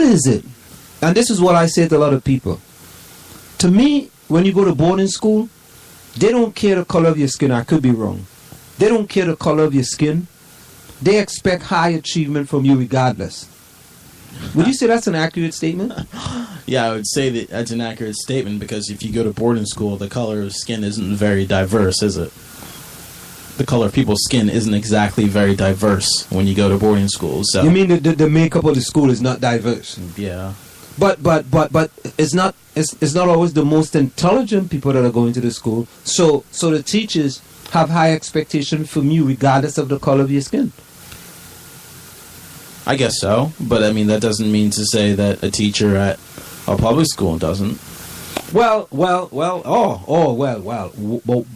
is it? And this is what I say to a lot of people. To me, when you go to boarding school, they don't care the color of your skin. I could be wrong. They don't care the color of your skin. They expect high achievement from you regardless. Would you say that's an accurate statement? Yeah, I would say that that's an accurate statement, because if you go to boarding school, the color of skin isn't very diverse, is it? The color of people's skin isn't exactly very diverse when you go to boarding school. So you mean the makeup of the school is not diverse? Yeah. But it's not always the most intelligent people that are going to the school. So the teachers have high expectation from you regardless of the color of your skin. I guess so, but I mean that doesn't mean to say that a teacher at a public school doesn't. Well. But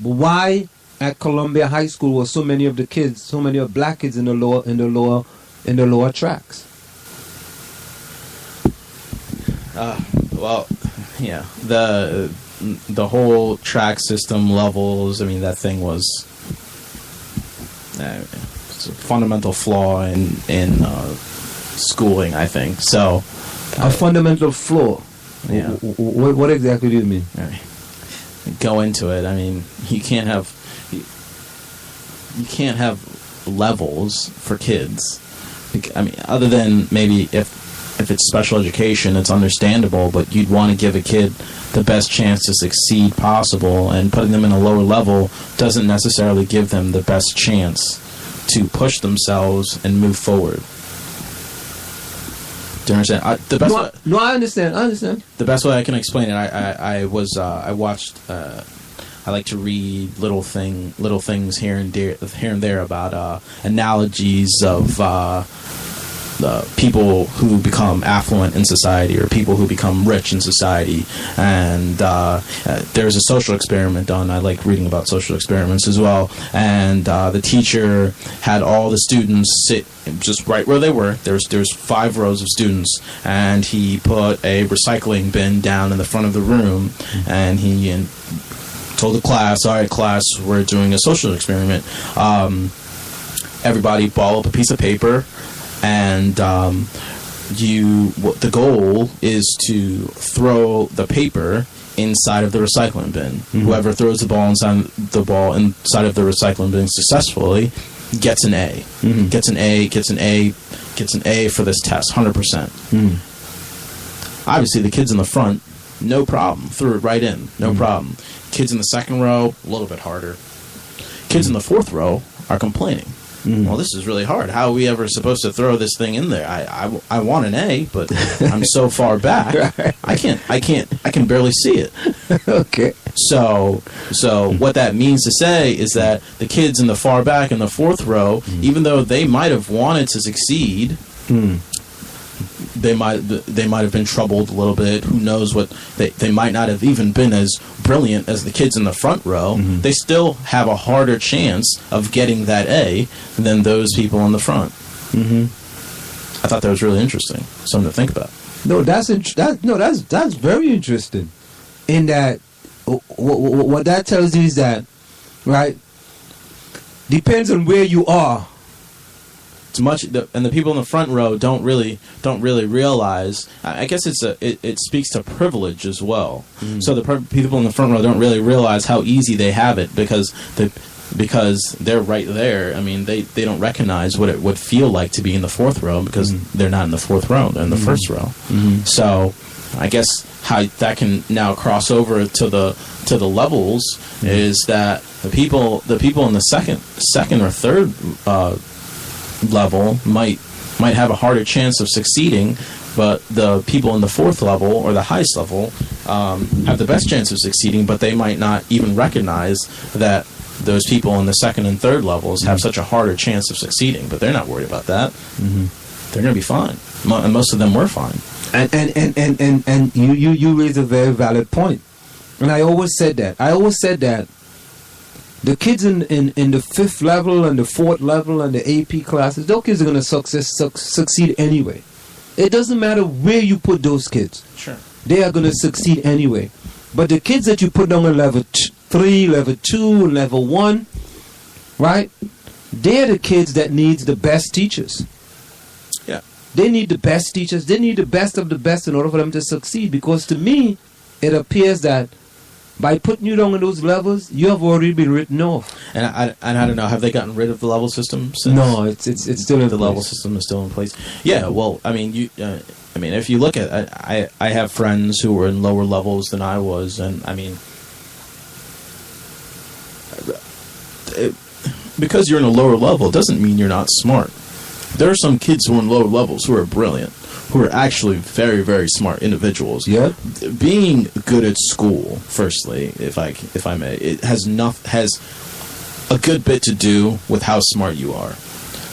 why at Columbia High School were so many of black kids in the lower tracks? Well, yeah, the whole track system levels. I mean, that thing was it's a fundamental flaw in schooling, I think. So, a fundamental flaw. Yeah. What exactly do you mean? Go into it. I mean, you can't have levels for kids. I mean, other than maybe if it's special education, it's understandable, but you'd want to give a kid the best chance to succeed possible, and putting them in a lower level doesn't necessarily give them the best chance to push themselves and move forward. Do you understand? I understand. The best way I can explain it, I watched. I like to read little things here and there about analogies of people who become affluent in society or people who become rich in society. And there's a social experiment done. I like reading about social experiments as well. And the teacher had all the students sit just right where they were. There's 5 rows of students, and he put a recycling bin down in the front of the room, and he told the class, "All right, class, we're doing a social experiment. Everybody ball up a piece of paper, and the goal is to throw the paper inside of the recycling bin. Mm-hmm. Whoever throws the ball inside of the recycling bin successfully gets an A. Mm-hmm. Gets an A for this test, 100%. Mm-hmm. Obviously, the kids in the front, no problem, threw it right in, no problem. Kids in the second row, a little bit harder. Kids in the fourth row are complaining. Well, this is really hard. How are we ever supposed to throw this thing in there? I want an A, but I'm so far back. I can barely see it. Okay. So what that means to say is that the kids in the far back in the fourth row, even though they might have wanted to succeed, they might have been troubled a little bit. Who knows what they might not have even been as brilliant as the kids in the front row. Mm-hmm. They still have a harder chance of getting that A than those people in the front. Mm-hmm. I thought that was really interesting. Something to think about. No, that's very interesting. In that, what that tells you is that, right, depends on where you are. It's much, and the people in the front row don't really realize. I guess it speaks to privilege as well. So the people in the front row don't really realize how easy they have it because they're right there. I mean, they don't recognize what it would feel like to be in the fourth row because they're not in the fourth row; they're in the first row. So I guess how that can now cross over to the levels is that the people in the second or third level might have a harder chance of succeeding, but the people in the fourth level or the highest level have the best chance of succeeding, but they might not even recognize that those people in the second and third levels have such a harder chance of succeeding, but they're not worried about that. They're going to be fine, and most of them were fine. And you raise a very valid point, and I always said that the kids in the fifth level and the fourth level and the AP classes, those kids are going to succeed anyway. It doesn't matter where you put those kids. Sure. They are going to succeed anyway. But the kids that you put down in level 3, level 2, and level 1, right? They're the kids that needs the best teachers. Yeah. They need the best teachers. They need the best of the best in order for them to succeed. Because to me, it appears that by putting you down in those levels, you have already been written off. And I don't know, have they gotten rid of the level system since? No, it's still in the place. level system is still in place. Yeah, well, I mean, if you look at, I have friends who were in lower levels than I was, and I mean, because you're in a lower level doesn't mean you're not smart. There are some kids who are in lower levels who are brilliant, who are actually very, very smart individuals. Yeah. Being good at school, firstly, if I may, it has a good bit to do with how smart you are.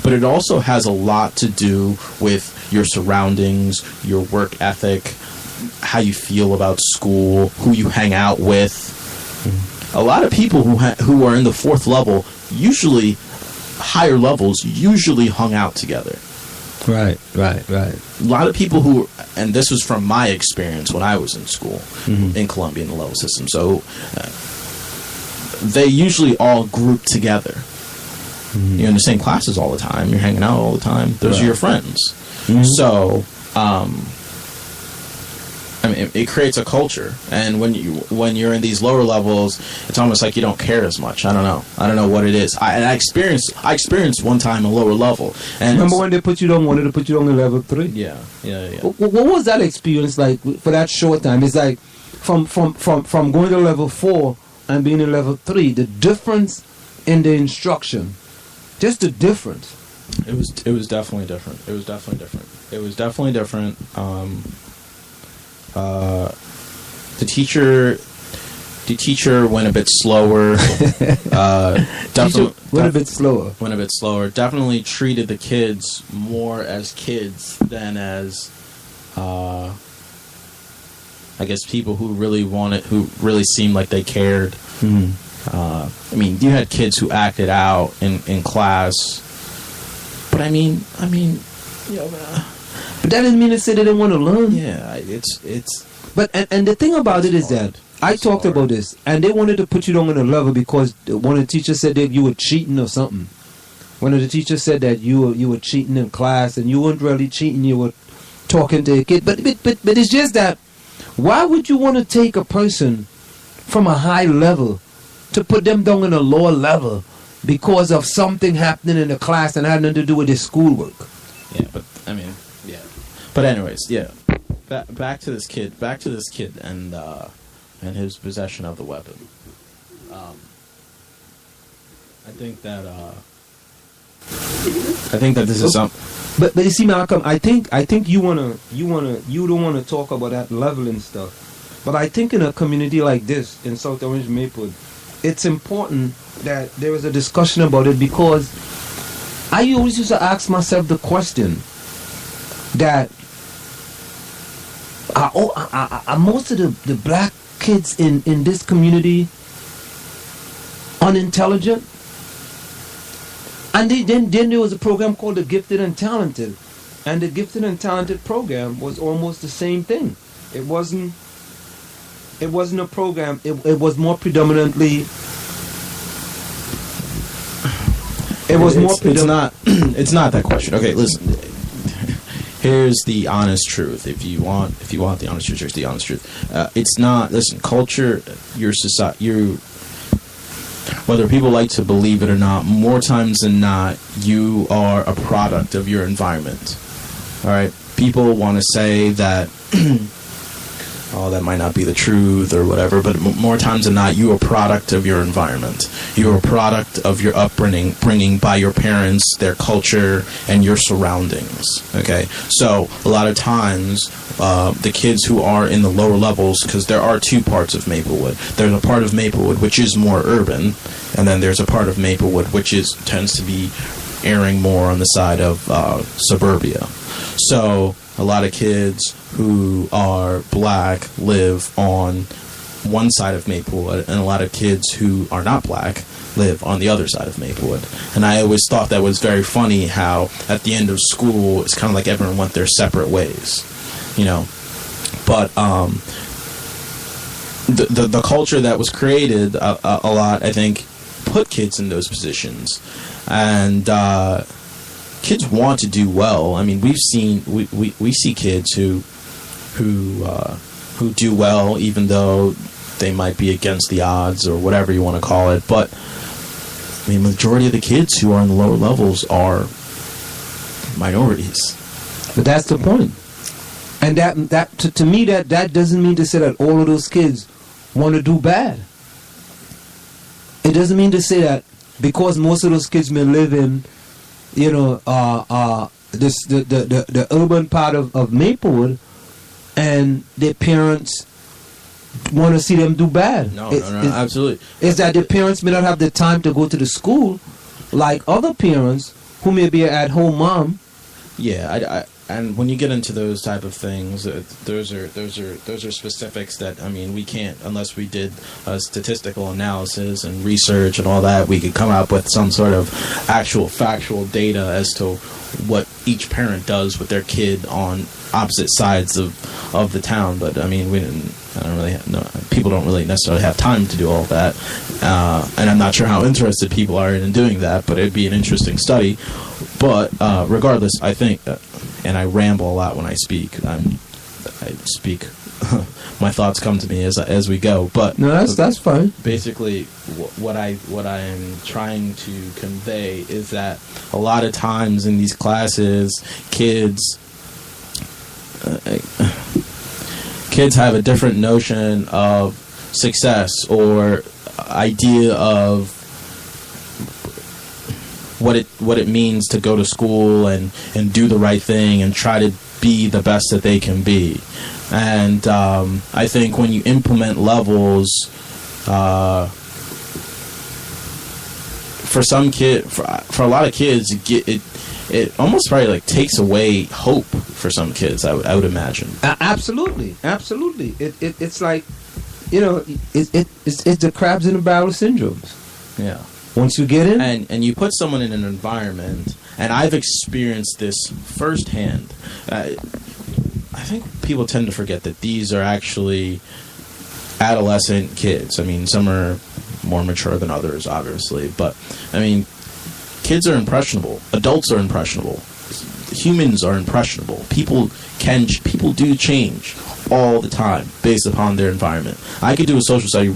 But it also has a lot to do with your surroundings, your work ethic, how you feel about school, who you hang out with. A lot of people who are in the fourth level, usually higher levels, usually hung out together. Right. A lot of people who, and this was from my experience when I was in school in Columbia in the level system, so they usually all group together. You're in the same classes all the time. You're hanging out all the time. Those are your friends. So, I mean, it creates a culture, and when you're in these lower levels, it's almost like you don't care as much. I don't know what it is. I experienced one time a lower level. And remember when they wanted to put you on the level 3? Yeah. What was that experience like for that short time? It's like from going to level 4 and being in level 3, the difference in the instruction, just the difference. It was definitely different. The teacher went a bit slower. Went a bit slower. Definitely treated the kids more as kids than as, I guess, people who really seemed like they cared. I mean, you had kids who acted out in class, but I mean, but that didn't mean to say they didn't want to learn. Yeah, it's. But and the thing about it is that I talked about this, and they wanted to put you down on a level because one of the teachers said that you were cheating or something. One of the teachers said that you were cheating in class, and you weren't really cheating. You were talking to a kid. But it's just that, why would you want to take a person from a high level to put them down on a lower level because of something happening in the class and had nothing to do with their schoolwork? Yeah, but I mean, yeah. But anyways, yeah. Back to this kid and his possession of the weapon. I think that this is something. But you see, Malcolm, I think you don't wanna talk about that level and stuff. But I think in a community like this in South Orange Maplewood, it's important that there is a discussion about it, because I always used to ask myself the question that are most of the black kids in this community unintelligent? And then there was a program called the Gifted and Talented, and the Gifted and Talented program was almost the same thing. It wasn't a program. It was more predominantly. It's not that question. Okay, listen. Here's the honest truth. If you want the honest truth, here's the honest truth. It's not. Listen, culture, your society, whether people like to believe it or not, more times than not, you are a product of your environment. All right. People want to say that, that might not be the truth or whatever, but more times than not, you are a product of your environment. You are a product of your upbringing by your parents, their culture, and your surroundings. Okay, so a lot of times, the kids who are in the lower levels, because there are two parts of Maplewood. There's a part of Maplewood which is more urban, and then there's a part of Maplewood which tends to be erring more on the side of suburbia. So a lot of kids who are black live on one side of Maplewood, and a lot of kids who are not black live on the other side of Maplewood. And I always thought that was very funny how at the end of school it's kind of like everyone went their separate ways, but the culture that was created a lot, I think, put kids in those positions. And kids want to do well. I mean, we see kids who do well even though they might be against the odds or whatever you want to call it. But I mean, majority of the kids who are in the lower levels are minorities. But that's the point. And that to me that doesn't mean to say that all of those kids want to do bad. It doesn't mean to say that because most of those kids may live in, you know, the urban part of Maplewood, and their parents want to see them do bad. No, absolutely. It's that their parents may not have the time to go to the school like other parents who may be an at-home mom. Yeah, and when you get into those type of things, those are specifics that, I mean, we can't, unless we did a statistical analysis and research and all that, we could come up with some sort of actual factual data as to what each parent does with their kid on opposite sides of the town. But I mean, people don't really necessarily have time to do all that, and I'm not sure how interested people are in doing that, but it'd be an interesting study. But regardless, I think, and I ramble a lot when I speak. I speak. My thoughts come to me as we go. But no, that's fine. Basically, what I'm trying to convey is that a lot of times in these classes, kids have a different notion of success or idea of what it means to go to school and do the right thing and try to be the best that they can be. And I think when you implement levels, for a lot of kids, it almost probably like takes away hope for some kids. I would imagine. Absolutely. It's like, you know, it's the crabs in the barrel syndromes. Yeah. Once you get in, and you put someone in an environment, and I've experienced this firsthand. I think people tend to forget that these are actually adolescent kids. I mean, some are more mature than others, obviously, but I mean, kids are impressionable. Adults are impressionable. Humans are impressionable. People do change all the time based upon their environment. I could do a social study,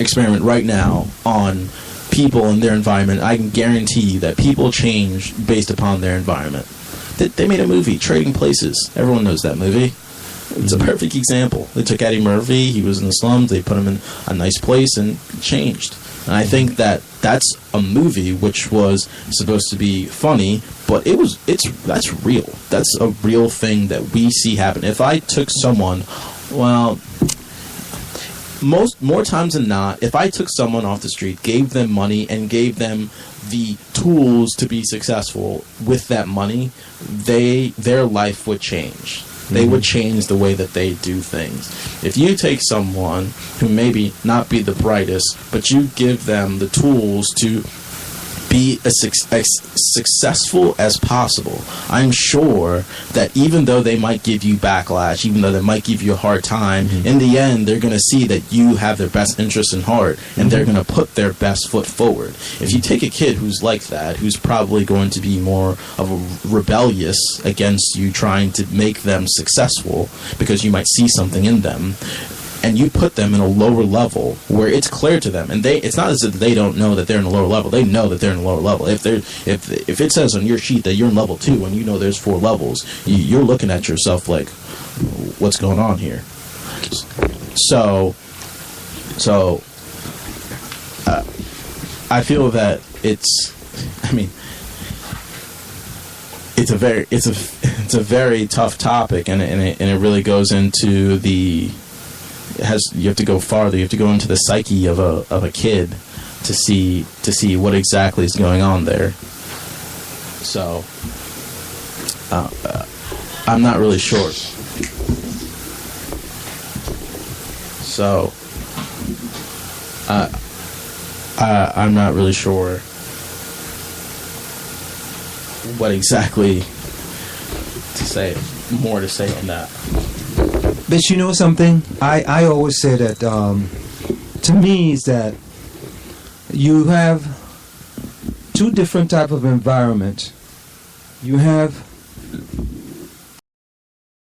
experiment right now on people and their environment. I can guarantee that people change based upon their environment. They made a movie, Trading Places. Everyone knows that movie. It's a perfect example. They took Eddie Murphy, he was in the slums, they put him in a nice place and changed. And I think that's a movie which was supposed to be funny, but that's real. That's a real thing that we see happen. If I took someone, well, more times than not, if I took someone off the street, gave them money, and gave them the tools to be successful with that money, their life would change. They would change the way that they do things. If you take someone who maybe not be the brightest, but you give them the tools to be as successful as possible, I'm sure that even though they might give you backlash, even though they might give you a hard time, in the end, they're going to see that you have their best interest in heart, and they're going to put their best foot forward. If you take a kid who's like that, who's probably going to be more of a rebellious against you trying to make them successful because you might see something in them, and you put them in a lower level where it's clear to them, and it's not as if they don't know that they're in a lower level. They know that they're in a lower level. If it says on your sheet that you're in level 2 and you know there's 4 levels, you're looking at yourself like, what's going on here? So I feel that it's a very tough topic, and it really goes into you have to go farther. You have to go into the psyche of a kid to see what exactly is going on there. So I'm not really sure. So I'm not really sure what exactly to say on that. But you know something? I always say that to me is that you have two different type of environment. You have